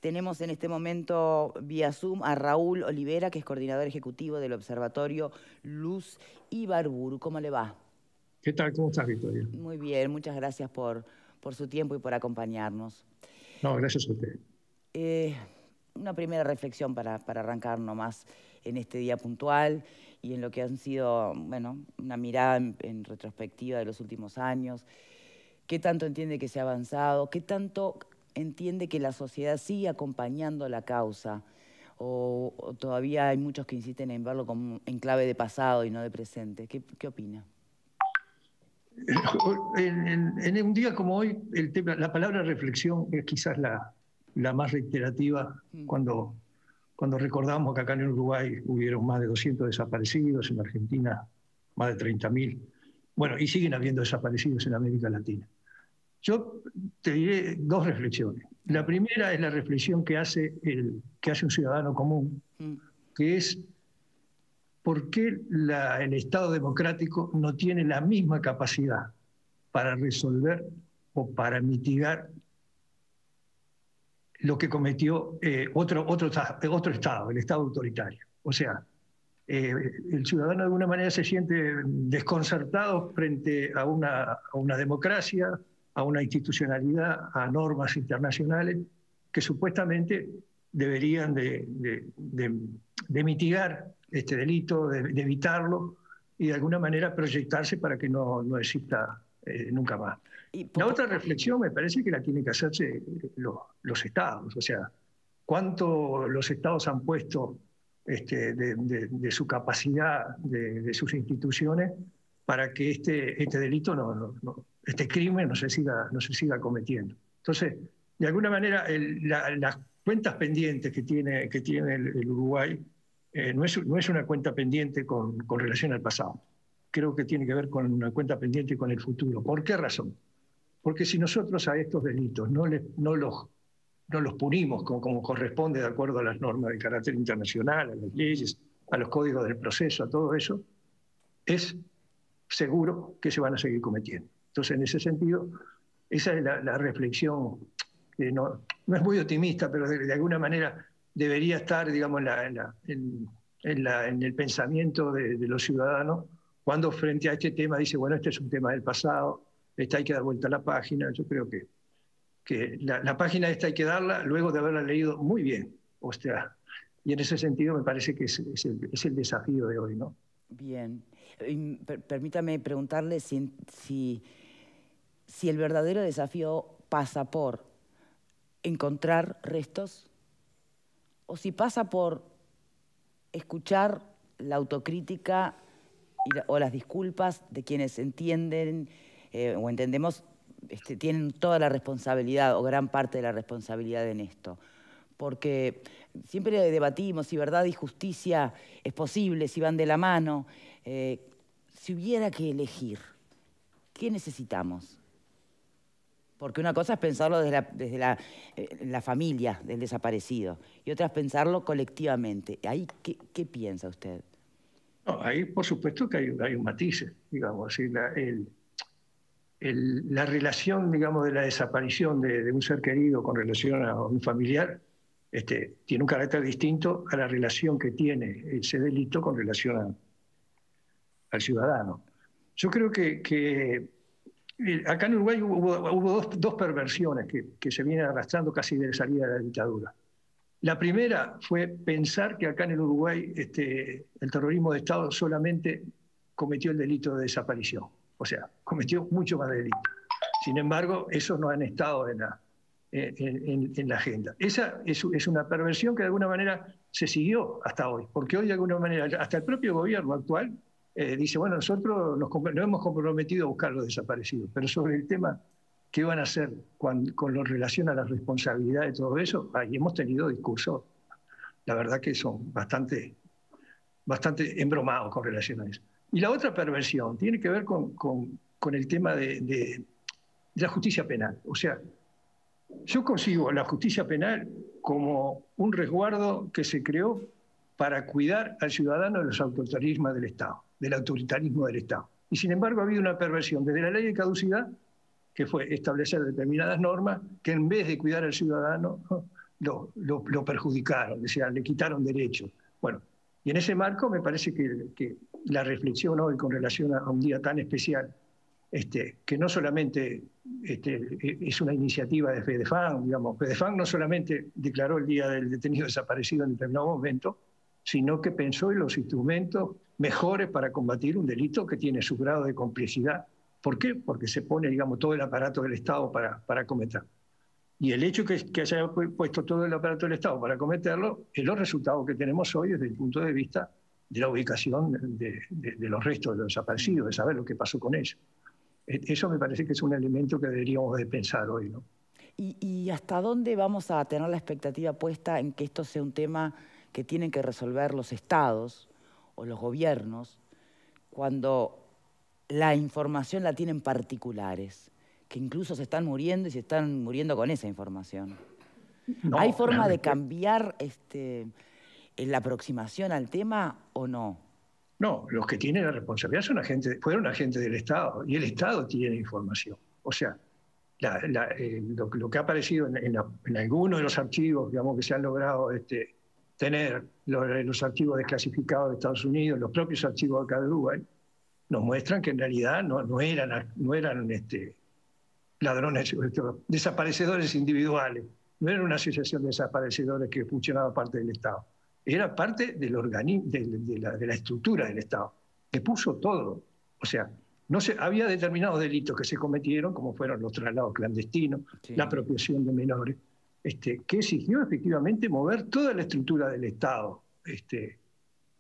Tenemos en este momento vía Zoom a Raúl Olivera, que es coordinador ejecutivo del Observatorio Luz Ibarburu. ¿Cómo le va? ¿Qué tal? ¿Cómo estás, Victoria? Muy bien, muchas gracias por su tiempo y por acompañarnos. No, gracias a usted. Una primera reflexión para arrancar nomás en este día puntual y en lo que han sido, bueno, una mirada en retrospectiva de los últimos años. ¿Qué tanto entiende que se ha avanzado? ¿Qué tanto entiende que la sociedad sigue acompañando la causa? ¿O todavía hay muchos que insisten en verlo como en clave de pasado y no de presente? ¿Qué opina? En un día como hoy, la palabra reflexión es quizás la más reiterativa cuando recordamos que acá en Uruguay hubieron más de 200 desaparecidos, en Argentina más de 30.000. Bueno, y siguen habiendo desaparecidos en América Latina. Yo te diré dos reflexiones. La primera es la reflexión que hace un ciudadano común, que es ¿por qué el Estado democrático no tiene la misma capacidad para resolver o para mitigar lo que cometió otro Estado, el Estado autoritario? O sea, el ciudadano de alguna manera se siente desconcertado frente a una democracia, a una institucionalidad, a normas internacionales que supuestamente deberían de mitigar este delito, de evitarlo y de alguna manera proyectarse para que no exista nunca más. La otra reflexión me parece que la tienen que hacerse los estados, o sea, cuánto los estados han puesto de su capacidad, de sus instituciones, para que este delito, este crimen no se siga cometiendo. Entonces, de alguna manera, las cuentas pendientes que tiene el Uruguay no es una cuenta pendiente con relación al pasado. Creo que tiene que ver con una cuenta pendiente con el futuro. ¿Por qué razón? Porque si nosotros a estos delitos no los punimos como corresponde de acuerdo a las normas de carácter internacional, a las leyes, a los códigos del proceso, a todo eso, es seguro que se van a seguir cometiendo. Entonces, en ese sentido, esa es la reflexión que no es muy optimista, pero de alguna manera debería estar, digamos, en el pensamiento de los ciudadanos cuando frente a este tema dice, bueno, este es un tema del pasado, hay que dar vuelta a la página. Yo creo que la página esta hay que darla luego de haberla leído muy bien. O sea, y en ese sentido me parece que es el desafío de hoy, ¿no? Bien. Permítame preguntarle si el verdadero desafío pasa por encontrar restos o si pasa por escuchar la autocrítica o las disculpas de quienes entienden o entendemos tienen toda la responsabilidad o gran parte de la responsabilidad en esto. Porque siempre debatimos si verdad y justicia es posible, si van de la mano. Si hubiera que elegir, ¿qué necesitamos? Porque una cosa es pensarlo desde la familia del desaparecido y otra es pensarlo colectivamente. ¿Ahí qué piensa usted? No, ahí por supuesto que hay un matiz, digamos, la relación, digamos, de la desaparición de un ser querido con relación a un familiar tiene un carácter distinto a la relación que tiene ese delito con relación al ciudadano. Yo creo que acá en Uruguay hubo dos perversiones que se vienen arrastrando casi de la salida de la dictadura. La primera fue pensar que acá en el Uruguay el terrorismo de Estado solamente cometió el delito de desaparición. O sea, cometió mucho más delitos. Sin embargo, esos no han estado en la agenda. Esa es una perversión que de alguna manera se siguió hasta hoy, porque hoy de alguna manera, hasta el propio gobierno actual dice, bueno, nosotros nos hemos comprometido a buscar a los desaparecidos, pero sobre el tema qué van a hacer con lo relación a la responsabilidad de todo eso, ahí hemos tenido discursos, la verdad que son bastante embromados con relación a eso. Y la otra perversión tiene que ver con el tema de la justicia penal. O sea, yo consigo la justicia penal como un resguardo que se creó para cuidar al ciudadano de los autoritarismos del Estado, del autoritarismo del Estado. Y sin embargo ha habido una perversión desde la ley de caducidad, que fue establecer determinadas normas que en vez de cuidar al ciudadano, lo perjudicaron, o sea, le quitaron derechos. Bueno, y en ese marco me parece que la reflexión hoy con relación a un día tan especial, que no solamente es una iniciativa de FEDEFAN, digamos, FEDEFAN no solamente declaró el Día del Detenido Desaparecido en determinado momento, sino que pensó en los instrumentos mejores para combatir un delito que tiene su grado de complejidad. ¿Por qué? Porque se pone, digamos, todo el aparato del Estado para cometerlo. Y el hecho que se haya puesto todo el aparato del Estado para cometerlo es los resultados que tenemos hoy desde el punto de vista de la ubicación de los restos de los desaparecidos, de saber lo que pasó con ellos. Eso me parece que es un elemento que deberíamos de pensar hoy, ¿no? ¿Y hasta dónde vamos a tener la expectativa puesta en que esto sea un tema que tienen que resolver los estados o los gobiernos cuando la información la tienen particulares, que incluso se están muriendo y se están muriendo con esa información? No, ¿hay forma de cambiar la aproximación al tema o no? No, los que tienen la responsabilidad fueron agentes del Estado, y el Estado tiene información. O sea, lo que ha aparecido en algunos de los archivos, digamos, que se han logrado tener, los archivos desclasificados de Estados Unidos, los propios archivos acá de Uruguay, nos muestran que en realidad no eran ladrones, desaparecedores individuales, no era una asociación de desaparecedores que funcionaba parte del Estado. Era parte del de la estructura del Estado, que puso todo. O sea, había determinados delitos que se cometieron, como fueron los traslados clandestinos, sí, la apropiación de menores, que exigió efectivamente mover toda la estructura del Estado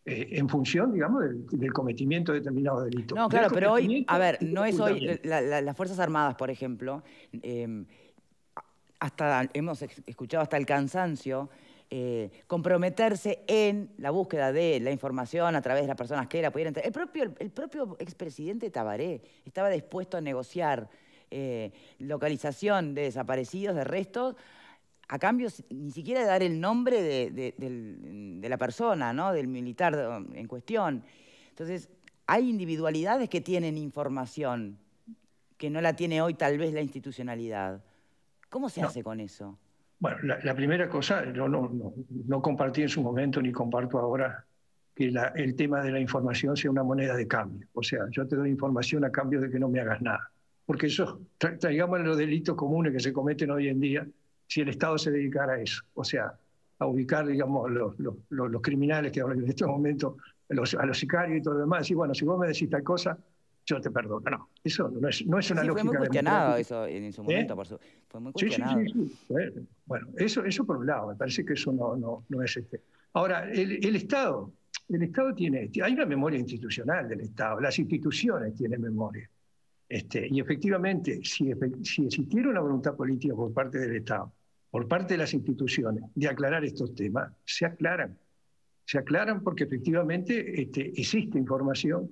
en función, digamos, del cometimiento de determinados delitos. No, claro, pero hoy, a ver, no es hoy, las Fuerzas Armadas, por ejemplo, hemos escuchado hasta el cansancio, comprometerse en la búsqueda de la información a través de las personas que la pudieran tener. El propio expresidente Tabaré estaba dispuesto a negociar localización de desaparecidos, de restos, a cambio ni siquiera de dar el nombre de la persona, ¿no? Del militar en cuestión. Entonces, hay individualidades que tienen información que no la tiene hoy tal vez la institucionalidad. ¿Cómo se hace con eso? Bueno, la primera cosa, yo no compartí en su momento ni comparto ahora que el tema de la información sea una moneda de cambio. O sea, yo te doy información a cambio de que no me hagas nada. Porque eso, traigamos los delitos comunes que se cometen hoy en día, si el Estado se dedicara a eso. O sea, a ubicar, digamos, los criminales que ahora en este momento, a los sicarios y todo lo demás, y bueno, si vos me decís tal cosa, yo te perdono. No, eso no es una lógica. Fue muy cuestionado eso en su momento, fue muy cuestionado. Sí. Bueno, eso por un lado, me parece que eso no es Ahora, el Estado hay una memoria institucional del Estado, las instituciones tienen memoria. Y efectivamente, si existiera una voluntad política por parte del Estado, por parte de las instituciones, de aclarar estos temas, se aclaran. Se aclaran porque efectivamente existe información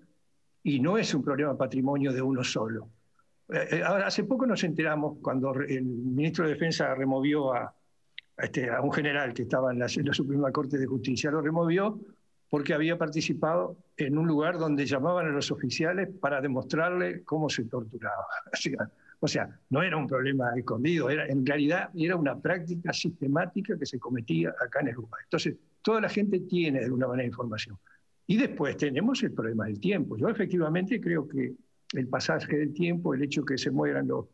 y no es un problema patrimonio de uno solo. Ahora, hace poco nos enteramos cuando el ministro de Defensa removió a un general que estaba en la Suprema Corte de Justicia. Lo removió porque había participado en un lugar donde llamaban a los oficiales para demostrarle cómo se torturaba. O sea, no era un problema escondido, en realidad era una práctica sistemática que se cometía acá en el Uruguay. Entonces, toda la gente tiene de alguna manera información. Y después tenemos el problema del tiempo. Yo efectivamente creo que el pasaje del tiempo, el hecho que se mueran los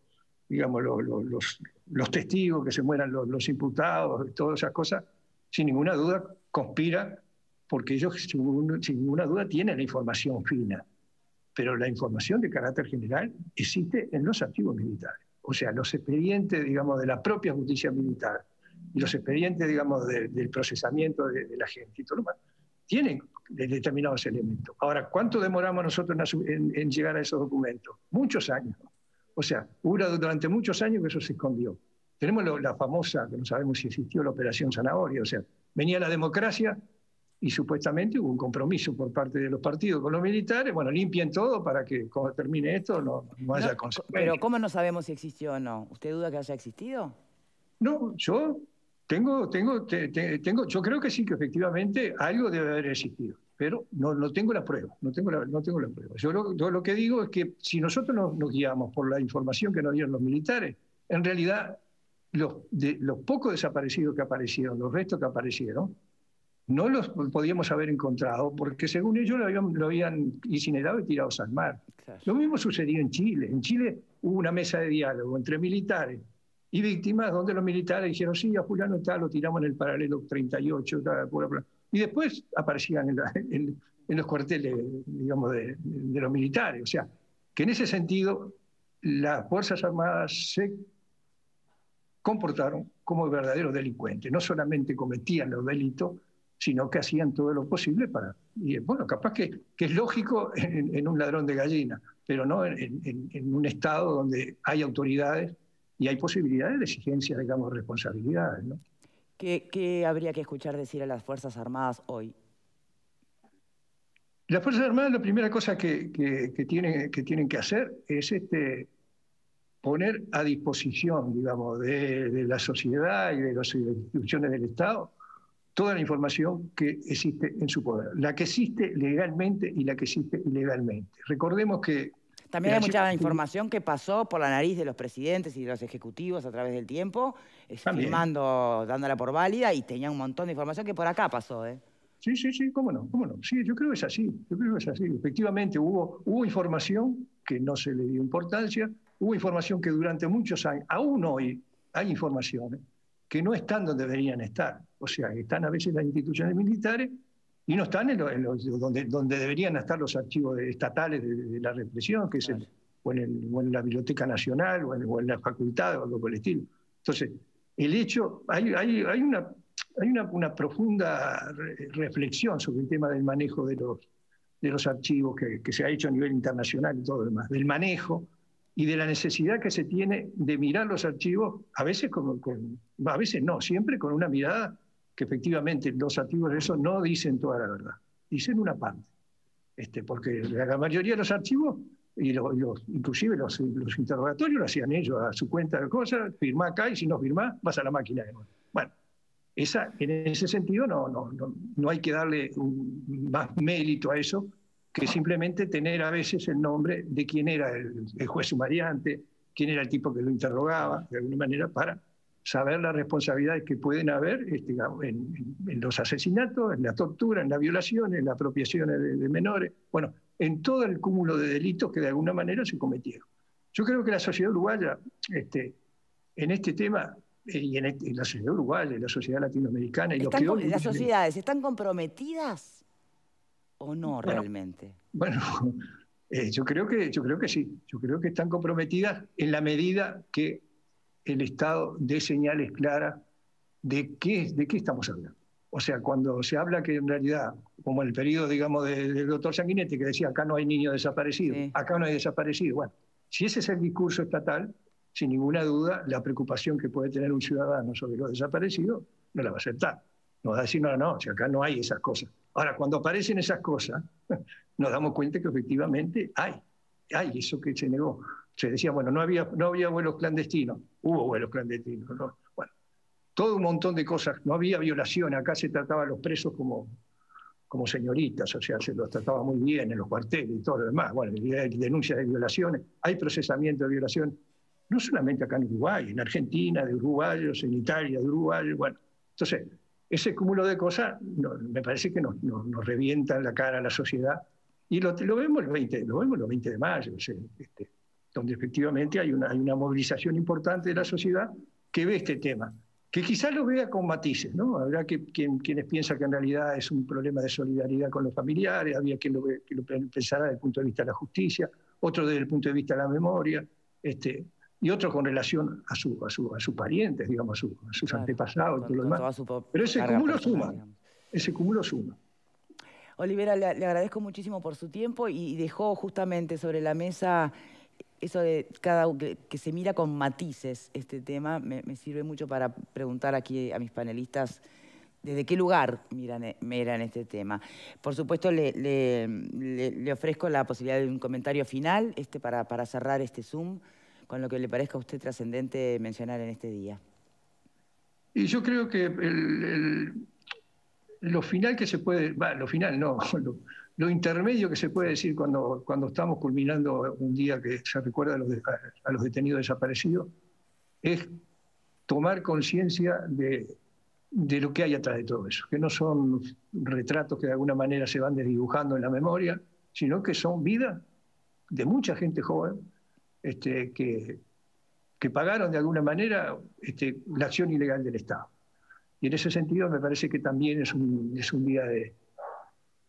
testigos, que se mueran los imputados, todas esas cosas, sin ninguna duda conspira, porque ellos sin ninguna duda tienen la información fina. Pero la información de carácter general existe en los archivos militares. O sea, los expedientes, digamos, de la propia justicia militar y los expedientes, digamos, del procesamiento de la gente y todo lo demás, tienen determinados elementos. Ahora, ¿cuánto demoramos nosotros en llegar a esos documentos? Muchos años. O sea, durante muchos años que eso se escondió. Tenemos la famosa, que no sabemos si existió, la Operación Zanahoria. O sea, venía la democracia y supuestamente hubo un compromiso por parte de los partidos con los militares. Bueno, limpien todo para que cuando termine esto no haya consecuencias. Pero ¿cómo no sabemos si existió o no? ¿Usted duda que haya existido? No, yo yo creo que sí, que efectivamente algo debe haber existido, pero no tengo la prueba, no tengo la prueba. Yo lo que digo es que si nosotros nos guiamos por la información que nos dieron los militares, en realidad los pocos desaparecidos que aparecieron, los restos que aparecieron, no los podíamos haber encontrado porque según ellos lo habían incinerado y tirado al mar. Claro. Lo mismo sucedió en Chile. En Chile hubo una mesa de diálogo entre militares y víctimas donde los militares dijeron, sí, a fulano tal, lo tiramos en el paralelo 38, tal, y después aparecían en los cuarteles, digamos, de los militares. O sea, que en ese sentido las Fuerzas Armadas se comportaron como verdaderos delincuentes. No solamente cometían los delitos, sino que hacían todo lo posible para... Y bueno, capaz que es lógico en un ladrón de gallina, pero no en un Estado donde hay autoridades y hay posibilidades de exigencia, digamos, de responsabilidades, ¿no? ¿Qué habría que escuchar decir a las Fuerzas Armadas hoy? Las Fuerzas Armadas, la primera cosa que tienen que hacer es poner a disposición, digamos, de la sociedad y de las instituciones del Estado toda la información que existe en su poder, la que existe legalmente y la que existe ilegalmente. Recordemos que... También hay mucha información que pasó por la nariz de los presidentes y de los ejecutivos a través del tiempo, firmando, dándola por válida, y tenía un montón de información que por acá pasó, ¿eh? Sí, cómo no. Sí, yo creo que es así, Efectivamente, hubo información que no se le dio importancia, hubo información que durante muchos años, aún hoy, hay informaciones que no están donde deberían estar. O sea, están a veces las instituciones militares y no están donde deberían estar los archivos estatales de la represión, que es o en la Biblioteca Nacional o en la facultad o algo por el estilo. Entonces, el hecho, hay una profunda reflexión sobre el tema del manejo de los archivos que se ha hecho a nivel internacional y todo lo demás, del manejo y de la necesidad que se tiene de mirar los archivos, a veces a veces no, siempre con una mirada que efectivamente los archivos de eso no dicen toda la verdad, dicen una parte, porque la mayoría de los archivos, inclusive los interrogatorios lo hacían ellos a su cuenta de cosas, firmá acá y si no firmás vas a la máquina de nuevo. Bueno, en ese sentido no hay que darle más mérito a eso que simplemente tener a veces el nombre de quién era el juez sumariante, quién era el tipo que lo interrogaba, de alguna manera, para saber las responsabilidades que pueden haber en los asesinatos, en la tortura, en la violación, en la apropiación de menores, bueno, en todo el cúmulo de delitos que de alguna manera se cometieron. Yo creo que la sociedad uruguaya, en este tema, y en la sociedad uruguaya, en la sociedad latinoamericana, y ¿las sociedades están comprometidas o no realmente? Bueno, yo creo que sí. Yo creo que están comprometidas en la medida que el Estado dé señales claras de qué estamos hablando. O sea, cuando se habla que en realidad, como en el periodo, digamos, del doctor Sanguinetti, que decía acá no hay niños desaparecidos, sí, acá no hay desaparecidos. Bueno, si ese es el discurso estatal, sin ninguna duda, la preocupación que puede tener un ciudadano sobre los desaparecidos no la va a aceptar. No va a decir, no, si acá no hay esas cosas. Ahora, cuando aparecen esas cosas, nos damos cuenta que efectivamente hay eso que se negó. Se decía, bueno, no había vuelos clandestinos. Hubo vuelos clandestinos, ¿no? Bueno, todo un montón de cosas. No había violación. Acá se trataba a los presos como señoritas, o sea, se los trataba muy bien en los cuarteles y todo lo demás. Bueno, hay denuncias de violaciones, hay procesamiento de violación, no solamente acá en Uruguay, en Argentina, de uruguayos, en Italia, de uruguayos, bueno. Entonces, ese cúmulo de cosas me parece que nos revientan la cara a la sociedad y lo vemos el 20 de mayo, o sea, donde efectivamente hay una movilización importante de la sociedad que ve este tema, que quizás lo vea con matices, ¿no? Habrá quienes piensan que en realidad es un problema de solidaridad con los familiares, había quien lo pensara desde el punto de vista de la justicia, otro desde el punto de vista de la memoria, y otro con relación a sus parientes, digamos, a sus antepasados, todo lo demás. Pero ese cúmulo suma. Olivera, le agradezco muchísimo por su tiempo y dejó justamente sobre la mesa eso de que se mira con matices este tema. Me sirve mucho para preguntar aquí a mis panelistas desde qué lugar miran este tema. Por supuesto, le ofrezco la posibilidad de un comentario final para cerrar este Zoom, con lo que le parezca a usted trascendente mencionar en este día. Y yo creo que lo final que se puede, lo final no, lo intermedio que se puede decir cuando estamos culminando un día que se recuerda a los detenidos desaparecidos, es tomar conciencia de lo que hay atrás de todo eso, que no son retratos que de alguna manera se van desdibujando en la memoria, sino que son vidas de mucha gente joven que pagaron de alguna manera la acción ilegal del Estado. Y en ese sentido me parece que también es un día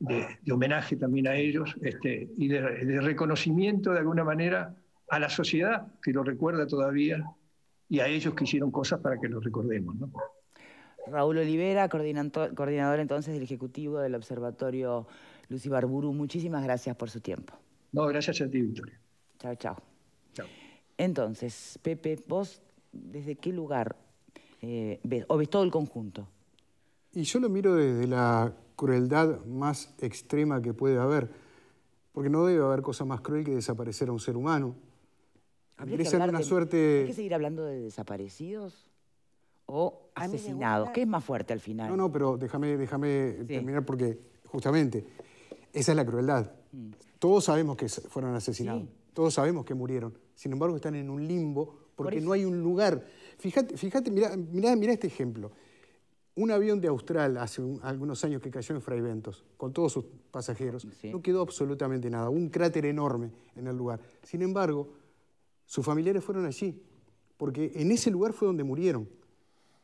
de homenaje también a ellos y de reconocimiento de alguna manera a la sociedad que lo recuerda todavía y a ellos que hicieron cosas para que lo recordemos, ¿no? Raúl Olivera, coordinador entonces del Ejecutivo del Observatorio Luz Ibarburu, muchísimas gracias por su tiempo. No, gracias a ti, Victoria. Chao, chao. Chao. Entonces, Pepe, vos, ¿desde qué lugar ves, o ves todo el conjunto? Y yo lo miro desde la crueldad más extrema que puede haber, porque no debe haber cosa más cruel que desaparecer a un ser humano. ¿Habría que seguir hablando de desaparecidos o asesinados? ¿Qué es más fuerte al final? No, pero déjame terminar porque justamente esa es la crueldad. Todos sabemos que fueron asesinados, todos sabemos que murieron. Sin embargo, están en un limbo porque no hay un lugar. Fíjate, mirá este ejemplo. Un avión de Austral hace algunos años que cayó en Fray Bentos, con todos sus pasajeros, no quedó absolutamente nada, un cráter enorme en el lugar. Sin embargo, sus familiares fueron allí, porque en ese lugar fue donde murieron.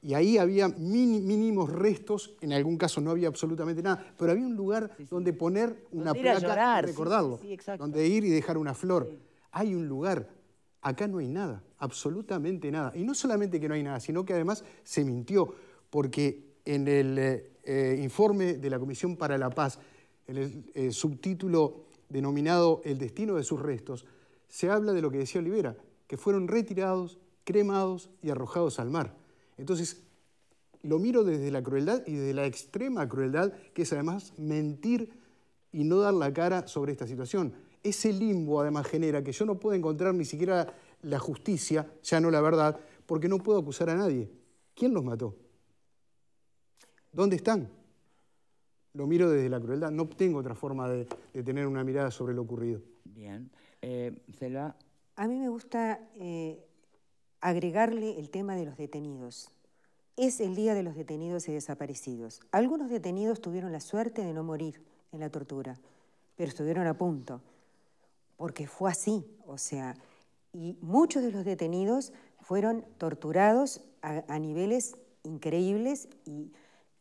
Y ahí había mínimos restos, en algún caso no había absolutamente nada, pero había un lugar donde poner una placa y recordarlo, donde ir y dejar una flor. Hay un lugar, acá no hay nada, absolutamente nada. Y no solamente que no hay nada, sino que además se mintió, porque en el informe de la Comisión para la Paz, en el subtítulo denominado El destino de sus restos, se habla de lo que decía Olivera, que fueron retirados, cremados y arrojados al mar. Entonces, lo miro desde la crueldad y desde la extrema crueldad, que es además mentir y no dar la cara sobre esta situación. Ese limbo además genera que yo no puedo encontrar ni siquiera la justicia, ya no la verdad, porque no puedo acusar a nadie. ¿Quién los mató? ¿Dónde están? Lo miro desde la crueldad. No tengo otra forma de tener una mirada sobre lo ocurrido. Bien. Selva. A mí me gusta agregarle el tema de los detenidos. Es el Día de los Detenidos y Desaparecidos. Algunos detenidos tuvieron la suerte de no morir en la tortura, pero estuvieron a punto, porque fue así, o sea, y muchos de los detenidos fueron torturados a niveles increíbles y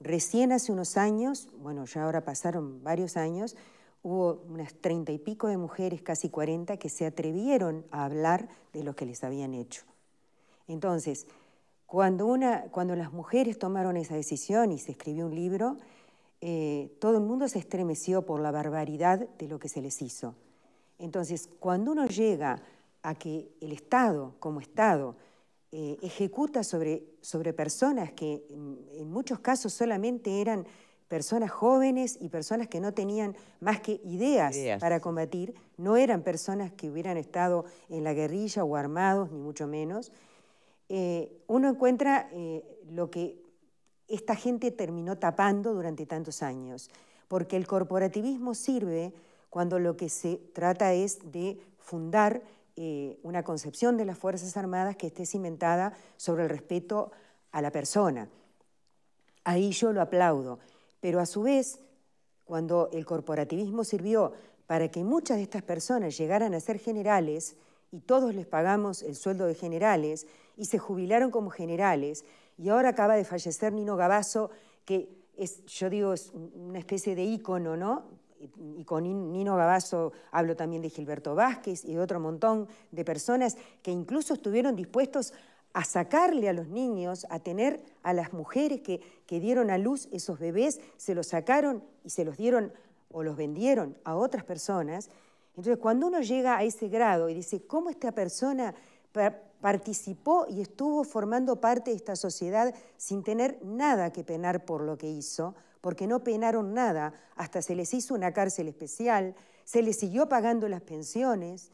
recién hace unos años, bueno, ya ahora pasaron varios años, hubo unas 30 y pico de mujeres, casi 40, que se atrevieron a hablar de lo que les habían hecho. Entonces, cuando las mujeres tomaron esa decisión y se escribió un libro, todo el mundo se estremeció por la barbaridad de lo que se les hizo. Entonces, cuando uno llega a que el Estado, como Estado, ejecuta sobre personas que en muchos casos solamente eran personas jóvenes y personas que no tenían más que ideas para combatir, no eran personas que hubieran estado en la guerrilla o armados, ni mucho menos, uno encuentra lo que esta gente terminó tapando durante tantos años, porque el corporativismo sirve cuando lo que se trata es de fundar una concepción de las Fuerzas Armadas que esté cimentada sobre el respeto a la persona. Ahí yo lo aplaudo, pero a su vez, cuando el corporativismo sirvió para que muchas de estas personas llegaran a ser generales y todos les pagamos el sueldo de generales y se jubilaron como generales, y ahora acaba de fallecer Nino Gavazo, que es, yo digo, es una especie de ícono, ¿no? Y con Nino Gavazo hablo también de Gilberto Vázquez y de otro montón de personas que incluso estuvieron dispuestos a sacarle a los niños, a tener a las mujeres que dieron a luz esos bebés, se los sacaron y se los dieron o los vendieron a otras personas. Entonces, cuando uno llega a ese grado y dice, ¿cómo esta persona participó y estuvo formando parte de esta sociedad sin tener nada que penar por lo que hizo? Porque no penaron nada, hasta se les hizo una cárcel especial, se les siguió pagando las pensiones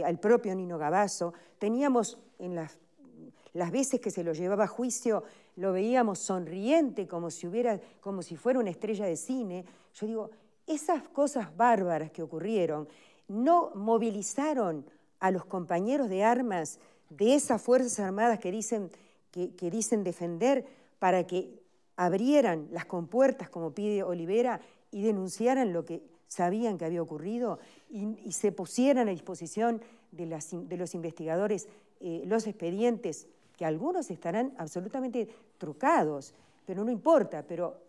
al propio Nino Gavazo. Teníamos en las veces que se lo llevaba a juicio, lo veíamos sonriente, como si fuera una estrella de cine. Yo digo, esas cosas bárbaras que ocurrieron no movilizaron a los compañeros de armas de esas Fuerzas Armadas que dicen que dicen defender para que abrieran las compuertas, como pide Olivera, y denunciaran lo que sabían que había ocurrido y se pusieran a disposición de los investigadores los expedientes, que algunos estarán absolutamente trucados, pero no importa, pero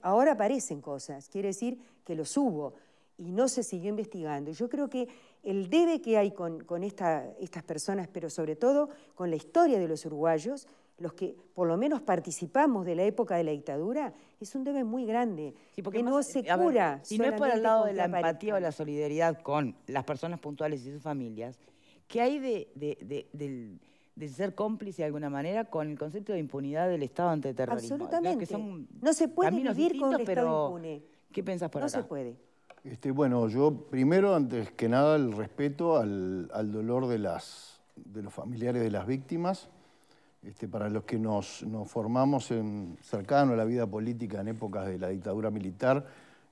ahora aparecen cosas, quiere decir que los hubo y no se siguió investigando. Yo creo que el debe que hay con estas personas, pero sobre todo con la historia de los uruguayos, los que por lo menos participamos de la época de la dictadura, es un debe muy grande, sí, porque que más, no se cura. Si no es por el lado de la empatía o la solidaridad con las personas puntuales y sus familias, ¿qué hay de ser cómplice de alguna manera con el concepto de impunidad del Estado ante el terrorismo? Absolutamente. Que son no se puede vivir con un pero Estado impune. ¿Qué pensás por acá? No se puede. Bueno, yo primero, antes que nada, el respeto al dolor de los familiares de las víctimas. Para los que nos formamos cercano a la vida política en épocas de la dictadura militar,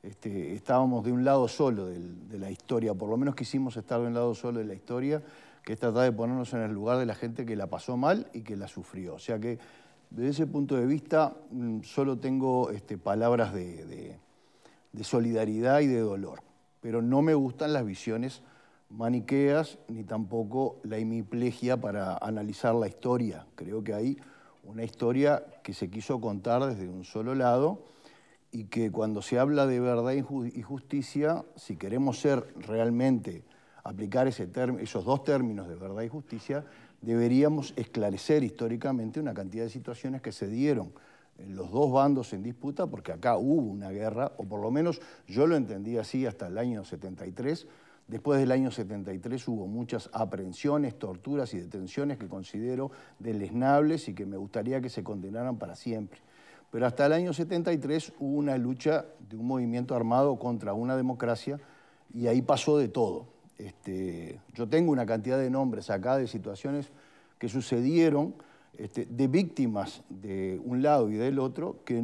estábamos de un lado solo de la historia, por lo menos quisimos estar de un lado solo de la historia, que es tratar de ponernos en el lugar de la gente que la pasó mal y que la sufrió. O sea que, desde ese punto de vista, solo tengo palabras de solidaridad y de dolor, pero no me gustan las visiones maniqueas ni tampoco la hemiplegia para analizar la historia. Creo que hay una historia que se quiso contar desde un solo lado y que cuando se habla de verdad y justicia, si queremos realmente aplicar esos dos términos de verdad y justicia, deberíamos esclarecer históricamente una cantidad de situaciones que se dieron en los dos bandos en disputa, porque acá hubo una guerra, o por lo menos yo lo entendí así hasta el año 73. Después del año 73 hubo muchas aprehensiones, torturas y detenciones que considero deleznables y que me gustaría que se condenaran para siempre. Pero hasta el año 73 hubo una lucha de un movimiento armado contra una democracia y ahí pasó de todo. Yo tengo una cantidad de nombres acá de situaciones que sucedieron, de víctimas de un lado y del otro, que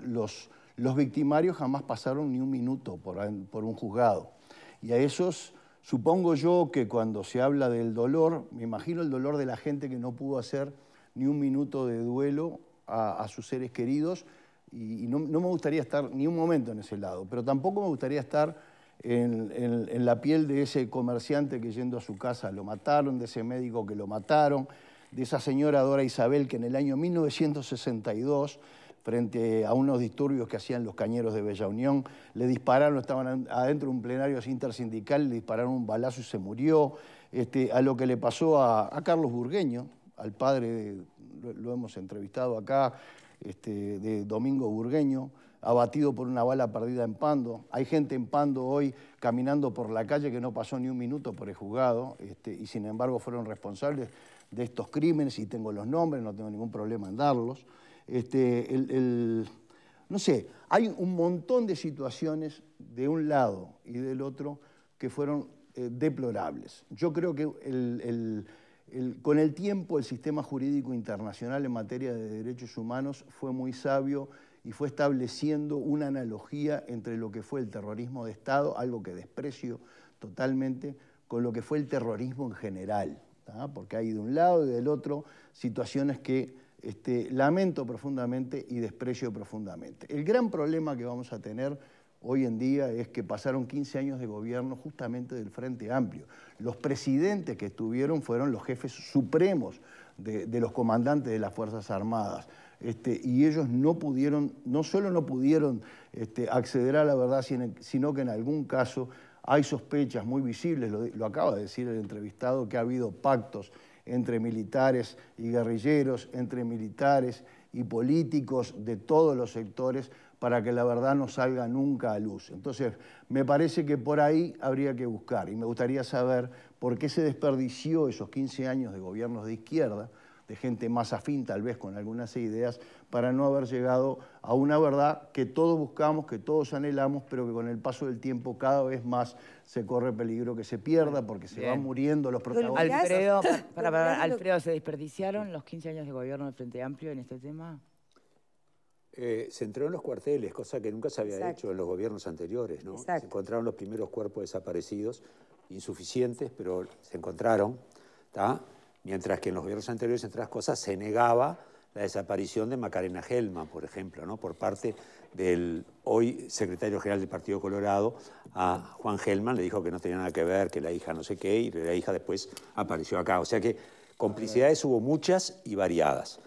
los victimarios jamás pasaron ni un minuto por un juzgado. Y a esos, supongo yo que cuando se habla del dolor, me imagino el dolor de la gente que no pudo hacer ni un minuto de duelo a sus seres queridos, y no me gustaría estar ni un momento en ese lado, pero tampoco me gustaría estar en la piel de ese comerciante que yendo a su casa lo mataron, de ese médico que lo mataron, de esa señora Dora Isabel que en el año 1962, frente a unos disturbios que hacían los cañeros de Bella Unión, le dispararon, estaban adentro de un plenario intersindical, le dispararon un balazo y se murió. A lo que le pasó a Carlos Burgueño, al padre, lo hemos entrevistado acá, de Domingo Burgueño, abatido por una bala perdida en Pando. Hay gente en Pando hoy caminando por la calle que no pasó ni un minuto por el juzgado, y sin embargo fueron responsables de estos crímenes, y tengo los nombres, no tengo ningún problema en darlos. No sé, hay un montón de situaciones de un lado y del otro que fueron deplorables. Yo creo que con el tiempo el sistema jurídico internacional en materia de derechos humanos fue muy sabio y fue estableciendo una analogía entre lo que fue el terrorismo de Estado, algo que desprecio totalmente, con lo que fue el terrorismo en general, ¿tá? Porque hay de un lado y del otro situaciones que lamento profundamente y desprecio profundamente. El gran problema que vamos a tener hoy en día es que pasaron 15 años de gobierno justamente del Frente Amplio. Los presidentes que estuvieron fueron los jefes supremos de los comandantes de las Fuerzas Armadas. Y ellos no solo no pudieron acceder a la verdad, sino que en algún caso hay sospechas muy visibles, lo acaba de decir el entrevistado, que ha habido pactos entre militares y guerrilleros, entre militares y políticos de todos los sectores, para que la verdad no salga nunca a luz. Entonces, me parece que por ahí habría que buscar, y me gustaría saber por qué se desperdició esos 15 años de gobiernos de izquierda, de gente más afín tal vez con algunas ideas, para no haber llegado a una verdad que todos buscamos, que todos anhelamos, pero que con el paso del tiempo cada vez más se corre peligro que se pierda, porque se van muriendo los protagonistas. Alfredo, ¿se desperdiciaron los 15 años de gobierno del Frente Amplio en este tema? Se entró en los cuarteles, cosa que nunca se había hecho en los gobiernos anteriores, ¿no? Se encontraron los primeros cuerpos desaparecidos, insuficientes, pero se encontraron, ¿tá? mientras que en los gobiernos anteriores, entre otras cosas, se negaba la desaparición de Macarena Gelman, por ejemplo, ¿no? Por parte del hoy secretario general del Partido Colorado, a Juan Gelman, le dijo que no tenía nada que ver, que la hija no sé qué, y la hija después apareció acá. O sea que complicidades hubo muchas y variadas.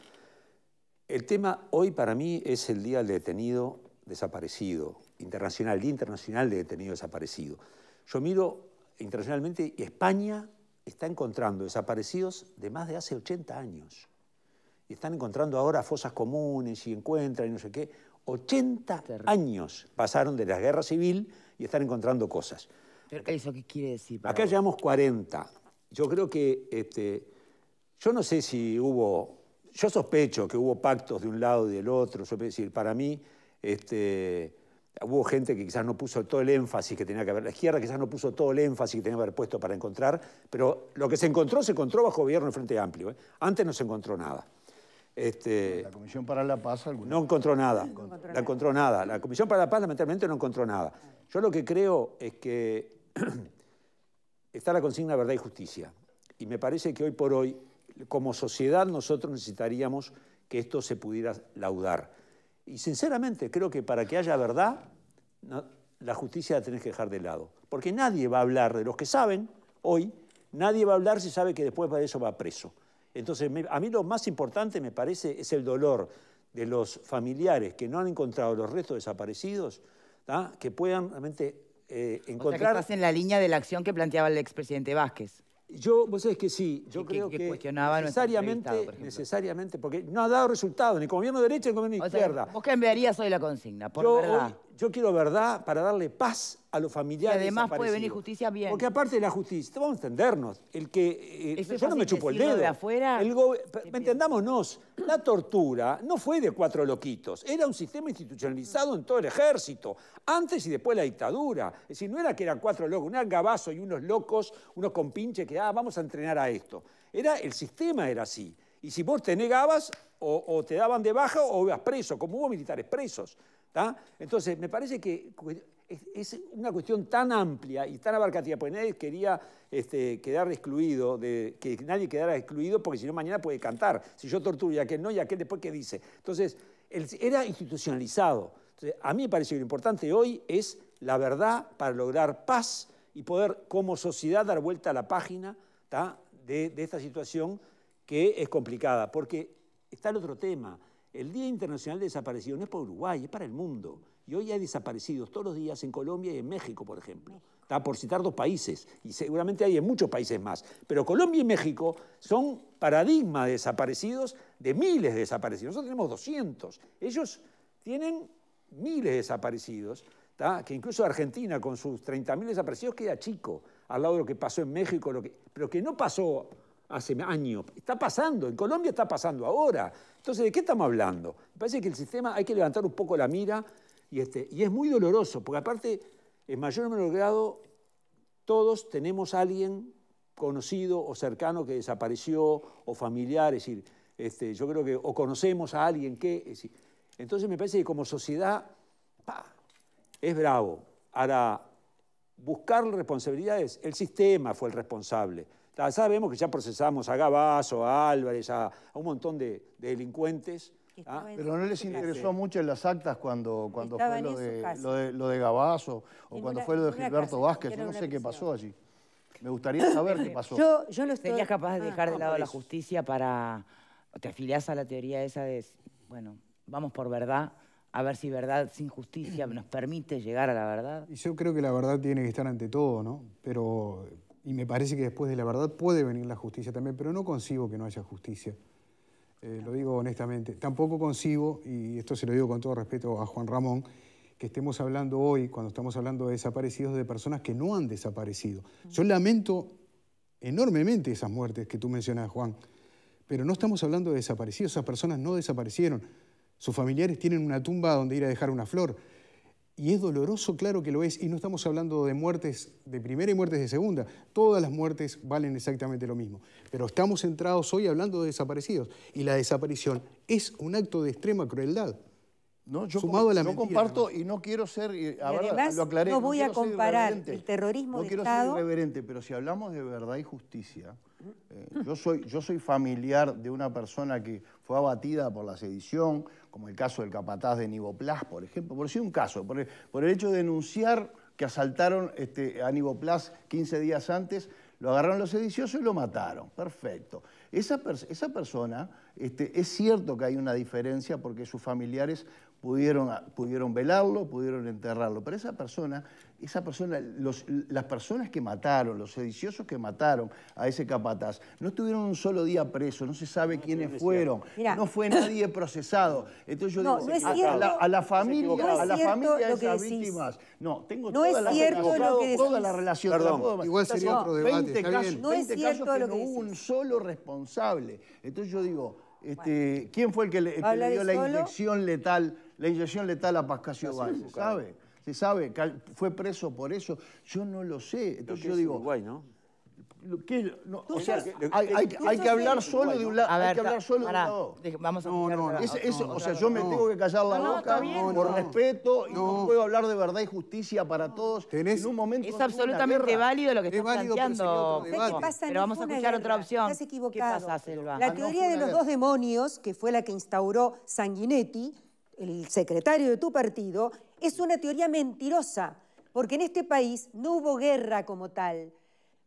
El tema hoy para mí es el Día del Detenido Desaparecido, internacional, Día Internacional de Detenido Desaparecido. Yo miro internacionalmente y España está encontrando desaparecidos de más de hace 80 años. Y están encontrando ahora fosas comunes y encuentran y no sé qué. 80 años pasaron de la guerra civil y están encontrando cosas. ¿Pero eso qué quiere decir? Acá llevamos 40. Yo creo que, yo no sé si hubo, yo sospecho que hubo pactos de un lado y del otro. Yo decir, para mí, hubo gente que quizás no puso todo el énfasis que tenía que haber, la izquierda quizás no puso todo el énfasis que tenía que haber puesto para encontrar, pero lo que se encontró bajo gobierno del Frente Amplio. Antes no se encontró nada. La Comisión para la Paz... No encontró nada, no encontró nada. La Comisión para la Paz lamentablemente no encontró nada. Yo lo que creo es que está la consigna verdad y justicia. Y me parece que hoy por hoy, como sociedad, nosotros necesitaríamos que esto se pudiera laudar. Y sinceramente creo que para que haya verdad, la justicia la tenés que dejar de lado. Porque nadie va a hablar de los que saben hoy, nadie va a hablar si sabe que después de eso va preso. Entonces, a mí lo más importante, me parece, es el dolor de los familiares que no han encontrado los restos desaparecidos, ¿tá? Que puedan realmente encontrar... O sea, que estás en la línea de la acción que planteaba el expresidente Vázquez. Vos sabés que sí, yo creo que cuestionaba necesariamente, porque no ha dado resultado, ni con gobierno de derecha ni con gobierno de izquierda. ¿Vos qué enviarías hoy la consigna? Por verdad. Yo quiero verdad para darle paz a los familiares. Y además puede venir justicia bien. Porque aparte de la justicia, vamos a entendernos, yo no me chupo el dedo. De afuera, entendámonos, la tortura no fue de 4 loquitos, era un sistema institucionalizado en todo el ejército, antes y después de la dictadura. Es decir, no era que eran 4 locos, no eran Gabazo y unos locos, unos compinches que vamos a entrenar a esto. El sistema era así. Y si vos te negabas, o te daban de baja o ibas preso, como hubo militares presos. ¿Tá? Entonces, me parece que es una cuestión tan amplia y tan abarcativa, porque nadie quería quedar excluido, que nadie quedara excluido, porque si no mañana puede cantar. Si yo torturo y aquel no, y aquel después qué dice. Entonces, era institucionalizado. Entonces, a mí me parece que lo importante hoy es la verdad para lograr paz y poder, como sociedad, dar vuelta a la página, ¿tá? de esta situación que es complicada. Porque está el otro tema. El Día Internacional de Desaparecidos no es para Uruguay, es para el mundo. Y hoy hay desaparecidos todos los días en Colombia y en México, por ejemplo. Está por citar 2 países, y seguramente hay en muchos países más. Pero Colombia y México son paradigmas de desaparecidos, de miles de desaparecidos. Nosotros tenemos 200. Ellos tienen miles de desaparecidos, ¿tá? Que incluso Argentina, con sus 30.000 desaparecidos, queda chico al lado de lo que pasó en México, pero que no pasó hace años. Está pasando, en Colombia está pasando ahora. Entonces, ¿de qué estamos hablando? Me parece que el sistema hay que levantar un poco la mira y es muy doloroso, porque aparte, en mayor o menor grado, todos tenemos a alguien conocido o cercano que desapareció, o familiar, es decir, yo creo que, o conocemos a alguien que... decir, entonces me parece que como sociedad, es bravo. Ahora, buscar responsabilidades, el sistema fue el responsable. Sabemos que ya procesamos a Gabazo, a Álvarez, a un montón de delincuentes. Pero no les interesó mucho en las actas cuando fue lo de Gabazo o cuando fue lo de Gilberto Vázquez. Yo no sé qué pasó allí. Me gustaría saber qué pasó. ¿Serías capaz de dejar de lado la justicia para... ¿Te afiliás a la teoría esa de, bueno, vamos por verdad, a ver si verdad sin justicia nos permite llegar a la verdad? Y yo creo que la verdad tiene que estar ante todo, ¿no? Y me parece que después de la verdad puede venir la justicia también, pero no concibo que no haya justicia. Lo digo honestamente. Tampoco concibo, y esto se lo digo con todo respeto a Juan Ramón, que estemos hablando hoy, cuando estamos hablando de desaparecidos, de personas que no han desaparecido. Yo lamento enormemente esas muertes que tú mencionas, Juan, pero no estamos hablando de desaparecidos. Esas personas no desaparecieron. Sus familiares tienen una tumba donde ir a dejar una flor. Y es doloroso, claro que lo es, y no estamos hablando de muertes de primera y muertes de segunda. Todas las muertes valen exactamente lo mismo. Pero estamos centrados hoy hablando de desaparecidos. Y la desaparición es un acto de extrema crueldad. No, yo sumado a la mentira, comparto además. y no quiero ser, además, lo aclaré, no voy a quiero ser comparar irreverente. el terrorismo no de quiero Estado. ser irreverente, pero si hablamos de verdad y justicia, yo soy familiar de una persona que fue abatida por la sedición, como el caso del capataz de Nivoplas, por ejemplo, por decir un caso, por el hecho de denunciar que asaltaron a Nivoplas 15 días antes, lo agarraron los sediciosos y lo mataron. Perfecto. Esa persona, es cierto que hay una diferencia porque sus familiares pudieron velarlo, pudieron enterrarlo, pero las personas que mataron, los sediciosos que mataron a ese capataz, no estuvieron un solo día presos, no se sabe quiénes fueron, Mirá. no fue nadie procesado. Entonces yo digo, No es cierto. a la familia de lo que esas decís. víctimas, no, tengo No es cierto lo que toda decís. la relación. Perdón. Igual sería otro debate, 20 está casos, bien. No es 20 cierto casos que lo no que hubo un decís. solo responsable. Entonces yo digo, ¿quién fue el que le dio la inyección letal a Pascasio Báez? ¿Se sabe? ¿Se sabe? ¿Fue preso por eso? Yo no lo sé. Entonces yo digo, Uruguay, ¿no? hay que hablar solo de un lado. A ver, Hay que hablar solo de un pará, lado. vamos a O sea, yo me tengo que callar la boca por respeto y no puedo hablar de verdad y justicia para todos en un momento. Es absolutamente válido lo que estás válido, pero sería planteando, otro debate. Pepo, pasa? pero No vamos a fue una escuchar guerra, otra opción. estás equivocado. ¿Qué pasa, Selva? La no teoría fue de una los guerra. dos demonios, que fue la que instauró Sanguinetti, el secretario de tu partido, es una teoría mentirosa, porque en este país no hubo guerra como tal.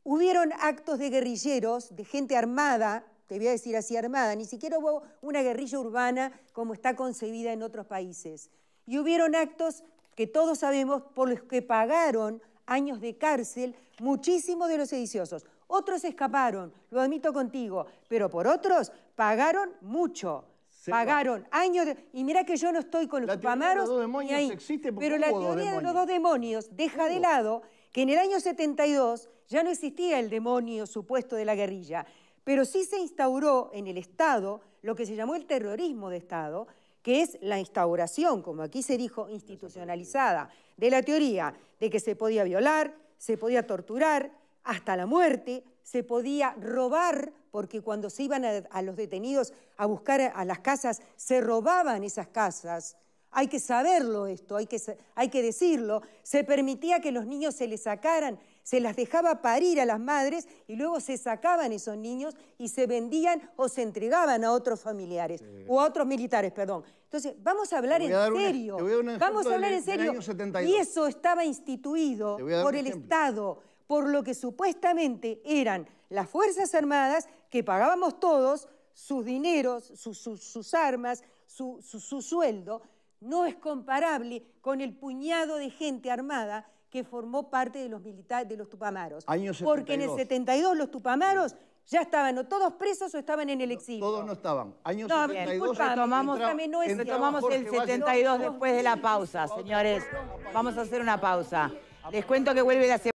Hubieron actos de guerrilleros, de gente armada, te voy a decir así armada, ni siquiera hubo una guerrilla urbana como está concebida en otros países. Y hubieron actos que todos sabemos por los que pagaron años de cárcel muchísimos de los sediciosos. Otros escaparon, lo admito contigo, pero por otros pagaron mucho. Pagaron años de... Y mira que yo no estoy con los La teoría de los tupamaros dos ni demonios ahí. existe porque Pero la hubo dos teoría de los demonios. dos demonios deja de lado que en el año 72 ya no existía el demonio supuesto de la guerrilla, pero sí se instauró en el Estado lo que se llamó el terrorismo de Estado, que es la instauración, como aquí se dijo, institucionalizada, de la teoría de que se podía violar, se podía torturar hasta la muerte, se podía robar, porque cuando se iban a los detenidos a buscar a las casas, se robaban esas casas. Hay que saberlo esto, hay que decirlo. Se permitía que los niños se les sacaran, se las dejaba parir a las madres y luego se sacaban esos niños y se vendían o se entregaban a otros familiares, o a otros militares, perdón. Entonces, vamos a hablar en serio. Vamos a hablar en serio. Y eso estaba instituido por el Estado, por lo que supuestamente eran las Fuerzas Armadas que pagábamos todos sus dineros, sus armas, su sueldo. No es comparable con el puñado de gente armada que formó parte de los militares, de los tupamaros. Porque en el 72 los tupamaros ya estaban o todos presos o estaban en el exilio. Todos no estaban. Año No, 72. Retomamos el 72 después de la pausa, señores. Vamos a hacer una pausa. Les cuento que vuelve la semana.